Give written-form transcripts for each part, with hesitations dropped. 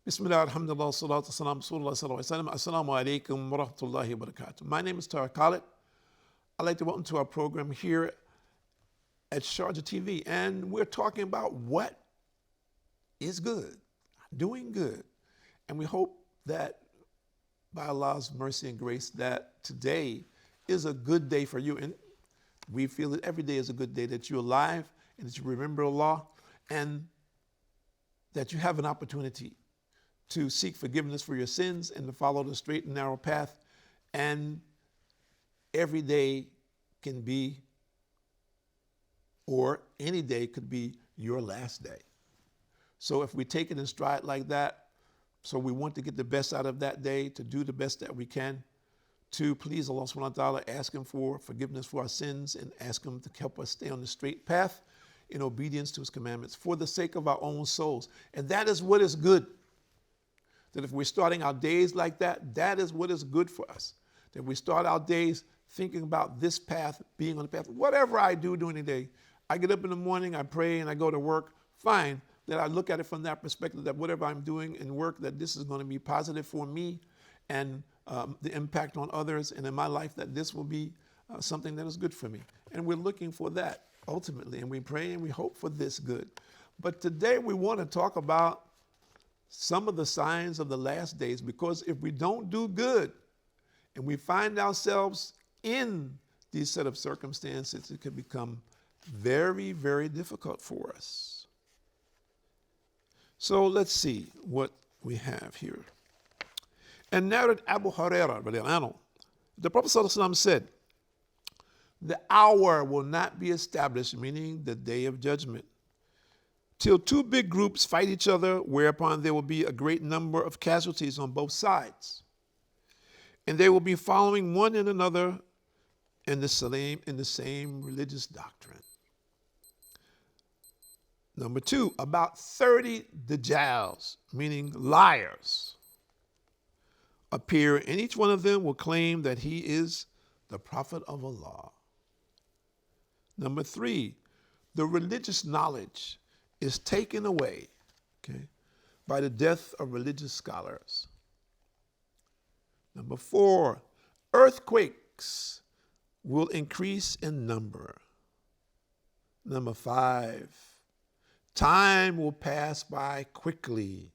Bismillah, alhamdulillah, salatu salam, rasulullah sallallahu alaihi wasallam. Assalamu alaikum wa rahmatullahi wa barakatuh. My name is Tariq Khalid. I'd like to welcome to our program here at Sharjah TV. And we're talking about what is good, doing good. And we hope that by Allah's mercy and grace that today is a good day for you. And we feel that every day is a good day, that you're alive and that you remember Allah and that you have an opportunity to seek forgiveness for your sins and to follow the straight and narrow path. And every day can be, or any day could be your last day. So if we take it in stride like that, so we want to get the best out of that day, to do the best that we can, to please Allah subhanahu wa ta'ala, ask Him for forgiveness for our sins and ask Him to help us stay on the straight path in obedience to His commandments for the sake of our own souls. And that is what is good. That if we're starting our days like that, that is what is good for us. That we start our days thinking about this path, being on the path. Whatever I do during the day, I get up in the morning, I pray, and I go to work, fine. That I look at it from that perspective, that whatever I'm doing in work, that this is going to be positive for me and the impact on others and in my life, that this will be something that is good for me. And we're looking for that ultimately, and we pray and we hope for this good. But today we want to talk about some of the signs of the last days, because if we don't do good and we find ourselves in these set of circumstances, it can become very, very difficult for us. So let's see what we have here. And narrated Abu Hurairah, the Prophet ﷺ said, the hour will not be established, meaning the day of judgment, till two big groups fight each other, whereupon there will be a great number of casualties on both sides. And they will be following one and another in the same religious doctrine. Number two, about 30 Dajjals, meaning liars, appear, and each one of them will claim that he is the prophet of Allah. Number three, the religious knowledge is taken away, by the death of religious scholars. Number four, earthquakes will increase in number. Number five, time will pass by quickly.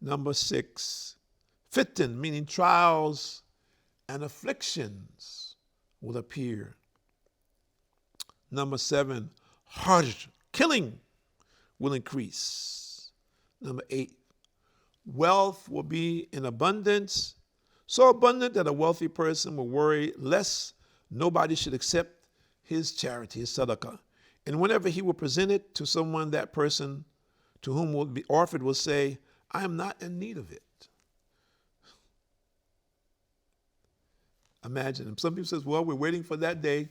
Number six, fitan, meaning trials and afflictions, will appear. Number seven, Sharjah, killing, will increase. Number eight, wealth will be in abundance, so abundant that a wealthy person will worry lest nobody should accept his charity, his sadaqah. And whenever he will present it to someone, that person to whom will be offered will say, I am not in need of it. Imagine. Some people say, well, we're waiting for that day.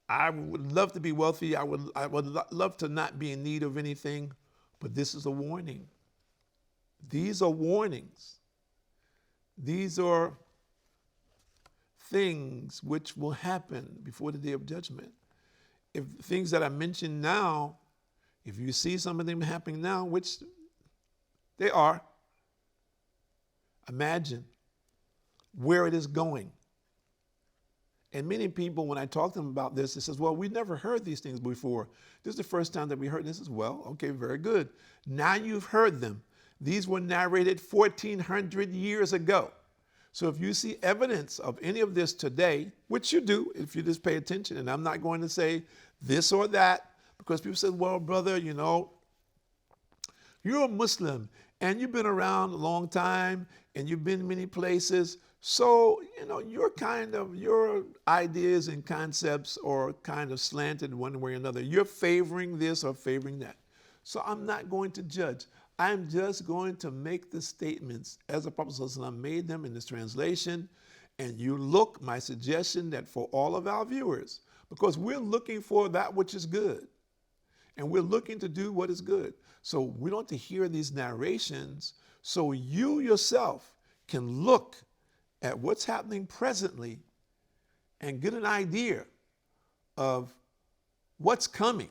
I would love to be wealthy. I would love to not be in need of anything. But this is a warning. These are warnings. These are things which will happen before the day of judgment. If things that I mentioned now, if you see some of them happening now, which they are, imagine where it is going. And many people, when I talk to them about this, they says, well, we never heard these things before. This is the first time that we heard this as well. Okay, very good. Now you've heard them. These were narrated 1,400 years ago. So if you see evidence of any of this today, which you do if you just pay attention, and I'm not going to say this or that, because people say, well, brother, you're a Muslim and you've been around a long time and you've been many places. So, your ideas and concepts are kind of slanted one way or another. You're favoring this or favoring that. So I'm not going to judge. I'm just going to make the statements as the Prophet ﷺ made them in this translation. And you look, my suggestion that for all of our viewers, because we're looking for that which is good. And we're looking to do what is good. So we don't have to hear these narrations so you yourself can look at what's happening presently and get an idea of what's coming.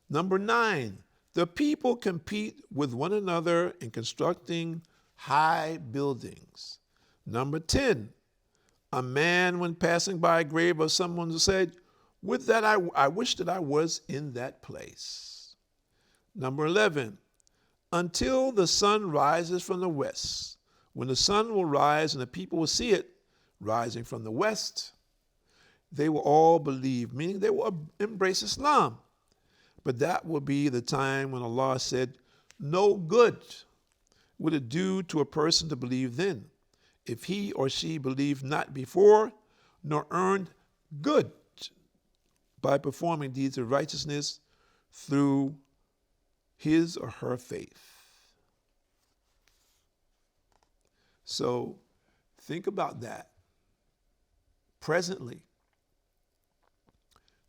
Number 9, the people compete with one another in constructing high buildings. Number 10, a man, when passing by a grave of someone, said, with that I wish that I was in that place. Number 11, until the sun rises from the west. When the sun will rise and the people will see it rising from the west, they will all believe, meaning they will embrace Islam. But that will be the time when Allah said, no good would it do to a person to believe then, if he or she believed not before, nor earned good by performing deeds of righteousness through his or her faith. So think about that. Presently,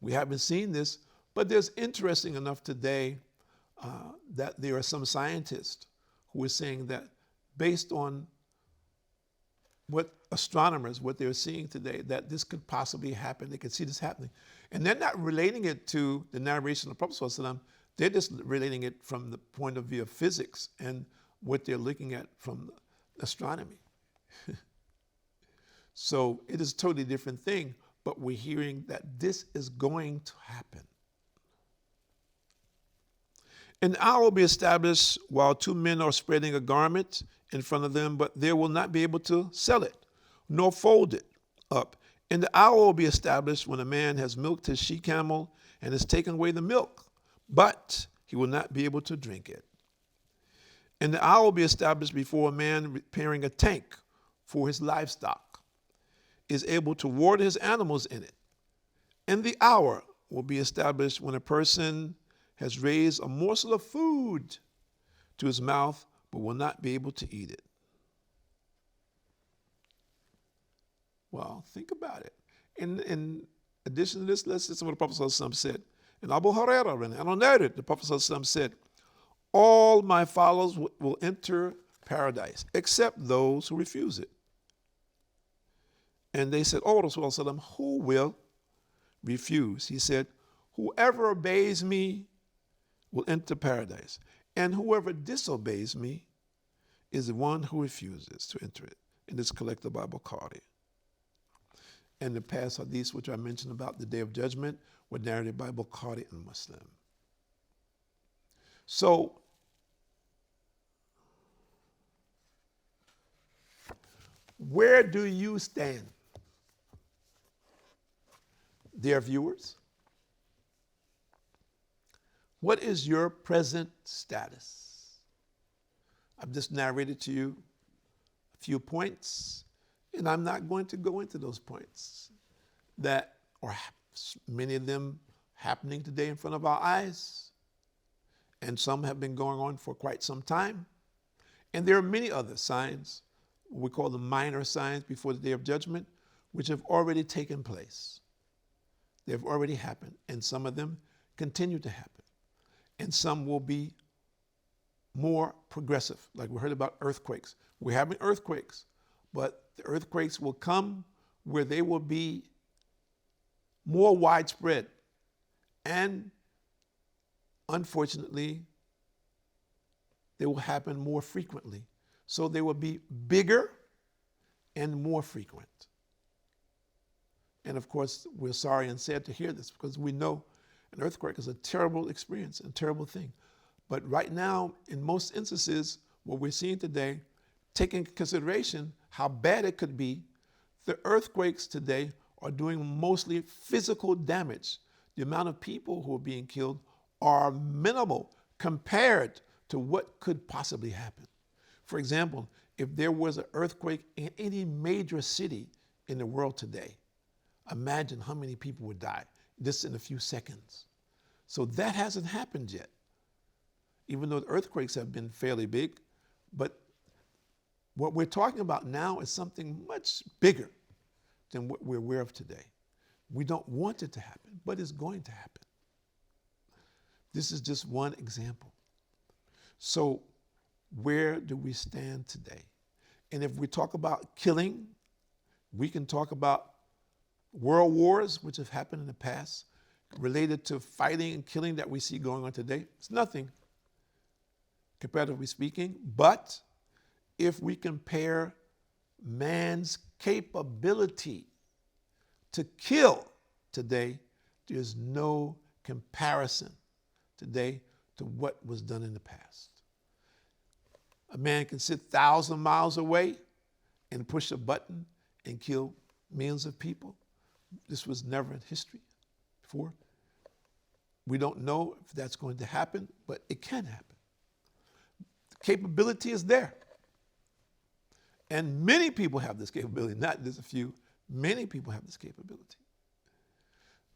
we haven't seen this, but there's interesting enough today that there are some scientists who are saying that based on what astronomers, what they're seeing today, that this could possibly happen. They could see this happening. And they're not relating it to the narration of the Prophet ﷺ. They're just relating it from the point of view of physics and what they're looking at from astronomy. So it is a totally different thing, but we're hearing that this is going to happen. An hour will be established while two men are spreading a garment in front of them, but they will not be able to sell it, nor fold it up. And the hour will be established when a man has milked his she-camel and has taken away the milk, but he will not be able to drink it. And the hour will be established before a man repairing a tank for his livestock is able to water his animals in it. And the hour will be established when a person has raised a morsel of food to his mouth, but will not be able to eat it. Well, think about it. In addition to this, let's listen to what the Prophet ﷺ said. And Abu Hurairah, and on that, the Prophet ﷺ said, all my followers will enter paradise, except those who refuse it. And they said, oh, Rasulullah, who will refuse? He said, whoever obeys me will enter paradise, and whoever disobeys me is the one who refuses to enter it. And it's collected by Bukhari. And the past hadiths, which I mentioned about the Day of Judgment, were narrated by Bukhari and Muslim. So, where do you stand, dear viewers? What is your present status? I've just narrated to you a few points, and I'm not going to go into those points that are many of them happening today in front of our eyes, and some have been going on for quite some time. And there are many other signs, we call them minor signs before the Day of Judgment, which have already taken place. They've already happened, and some of them continue to happen. And some will be more progressive, like we heard about earthquakes. We're having earthquakes, but the earthquakes will come where they will be more widespread. And unfortunately, they will happen more frequently. So they will be bigger and more frequent. And of course, we're sorry and sad to hear this because we know an earthquake is a terrible experience, a terrible thing. But right now, in most instances, what we're seeing today, taking into consideration how bad it could be, the earthquakes today are doing mostly physical damage. The amount of people who are being killed are minimal compared to what could possibly happen. For example, if there was an earthquake in any major city in the world today, imagine how many people would die just in a few seconds. So that hasn't happened yet, even though the earthquakes have been fairly big. But what we're talking about now is something much bigger than what we're aware of today. We don't want it to happen, but it's going to happen. This is just one example. So where do we stand today? And if we talk about killing, we can talk about world wars, which have happened in the past. related to fighting and killing that we see going on today. It's nothing, comparatively speaking. But if we compare man's capability to kill today, there's no comparison today to what was done in the past. A man can sit 1,000 miles away and push a button and kill millions of people. This was never in history before. We don't know if that's going to happen, but it can happen. The capability is there. And many people have this capability, not just a few. Many people have this capability.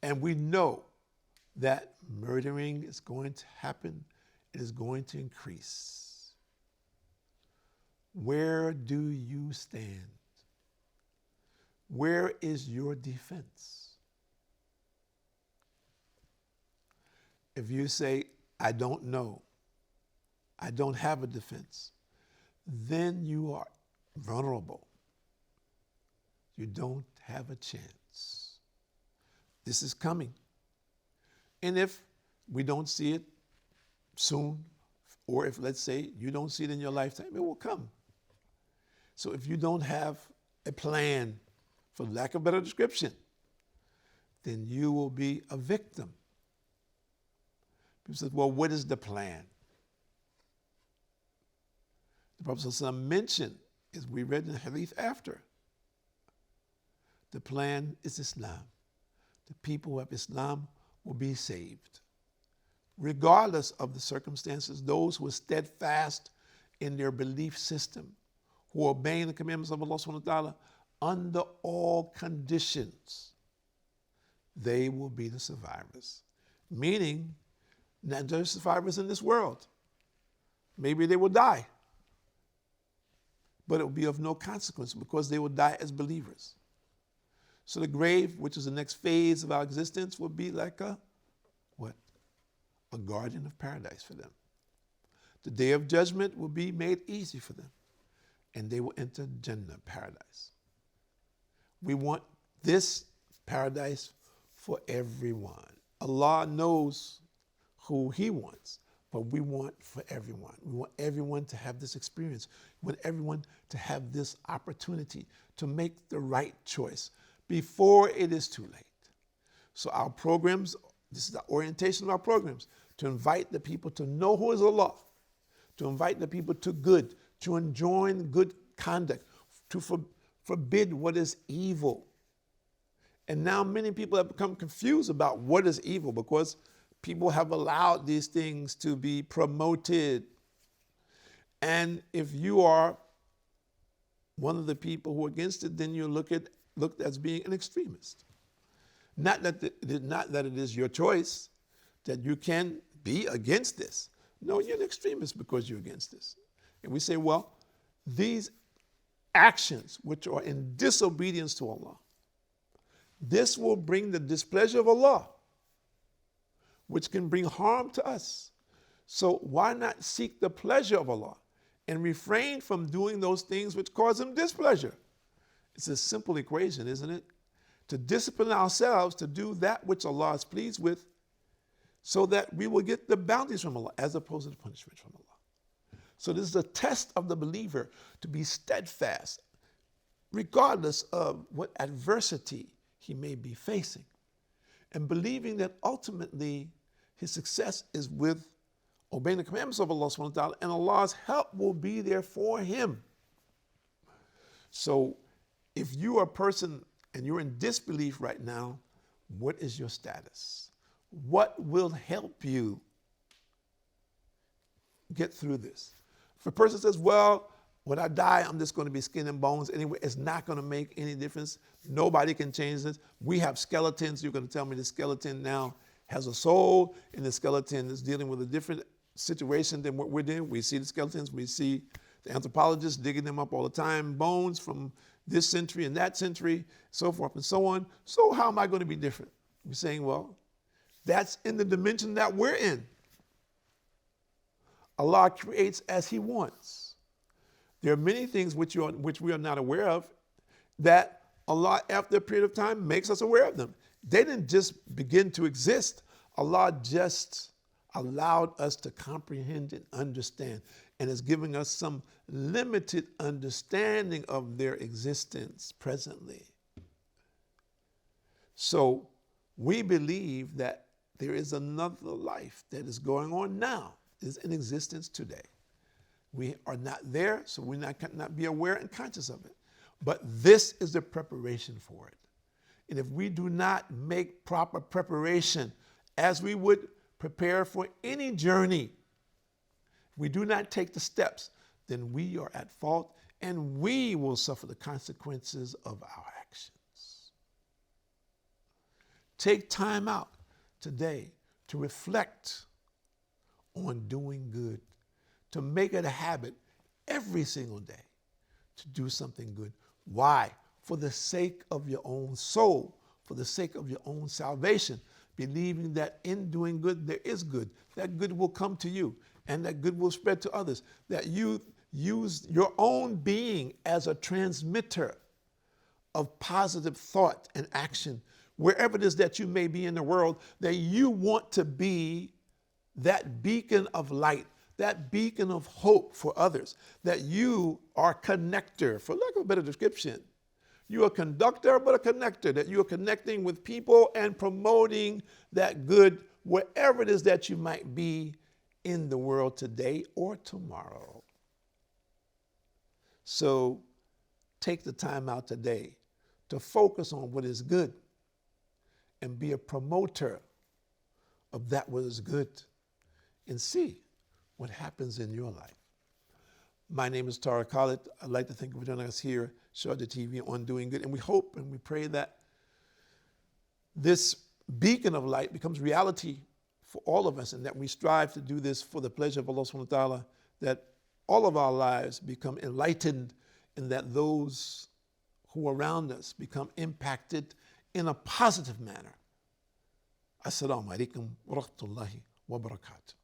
And we know that murdering is going to happen. It is going to increase. Where do you stand? Where is your defense? If you say, I don't know, I don't have a defense, then you are vulnerable. You don't have a chance. This is coming. And if we don't see it soon, or if, let's say, you don't see it in your lifetime, it will come. So if you don't have a plan, for lack of a better description, then you will be a victim. People say, well, what is the plan? The Prophet ﷺ mentioned, as we read in the hadith after, the plan is Islam. The people who have Islam will be saved. Regardless of the circumstances, those who are steadfast in their belief system, who are obeying the commandments of Allah subhanahu wa ta'ala under all conditions, they will be the survivors. Meaning, not just survivors in this world. Maybe they will die, but it will be of no consequence because they will die as believers. So the grave, which is the next phase of our existence, will be like a garden of paradise for them. The day of judgment will be made easy for them, and they will enter Jannah, paradise. We want this paradise for everyone. Allah knows who He wants, but we want for everyone. We want everyone to have this experience. We want everyone to have this opportunity to make the right choice before it is too late. So our programs, this is the orientation of our programs, to invite the people to know who is Allah, to invite the people to good, to enjoin good conduct, to forbid what is evil. And now many people have become confused about what is evil because people have allowed these things to be promoted. And if you are one of the people who are against it, then you're looked as being an extremist. Not that it is your choice, that you can be against this. No, you're an extremist because you're against this. And we say, well, these actions which are in disobedience to Allah, this will bring the displeasure of Allah, which can bring harm to us. So why not seek the pleasure of Allah and refrain from doing those things which cause Him displeasure? It's a simple equation, isn't it? To discipline ourselves to do that which Allah is pleased with so that we will get the bounties from Allah as opposed to the punishment from Allah. So this is a test of the believer to be steadfast regardless of what adversity he may be facing, and believing that ultimately his success is with obeying the commandments of Allah subhanahu wa ta'ala, and Allah's help will be there for him. So if you are a person and you're in disbelief right now, what is your status? What will help you get through this? If a person says, well, when I die, I'm just going to be skin and bones anyway, it's not going to make any difference. Nobody can change this. We have skeletons. You're going to tell me the skeleton now has a soul, and the skeleton is dealing with a different situation than what we're doing. We see the skeletons. We see the anthropologists digging them up all the time, bones from this century and that century, so forth and so on. So how am I going to be different? We're saying, well, that's in the dimension that we're in. Allah creates as He wants. There are many things which we are not aware of that Allah, after a period of time, makes us aware of them. They didn't just begin to exist. Allah just allowed us to comprehend and understand, and is giving us some limited understanding of their existence presently. So we believe that there is another life that is going on now, is in existence today. We are not there, so we cannot be aware and conscious of it. But this is the preparation for it. And if we do not make proper preparation as we would prepare for any journey, if we do not take the steps, then we are at fault and we will suffer the consequences of our actions. Take time out today to reflect on doing good, to make it a habit every single day to do something good. Why? For the sake of your own soul, for the sake of your own salvation, believing that in doing good, there is good. That good will come to you, and that good will spread to others. That you use your own being as a transmitter of positive thought and action, wherever it is that you may be in the world, that you want to be that beacon of light, that beacon of hope for others, that you are a connector, for lack of a better description. You're a conductor, but a connector, that you are connecting with people and promoting that good wherever it is that you might be in the world today or tomorrow. So take the time out today to focus on what is good and be a promoter of that what is good, and see what happens in your life. My name is Tariq Khalid. I'd like to thank you for joining us here, Sharjah TV, on Doing Good. And we hope and we pray that this beacon of light becomes reality for all of us, and that we strive to do this for the pleasure of Allah subhanahu wa ta'ala, that all of our lives become enlightened, and that those who are around us become impacted in a positive manner. Assalamu alaikum wa rahmatullahi wa barakatuh.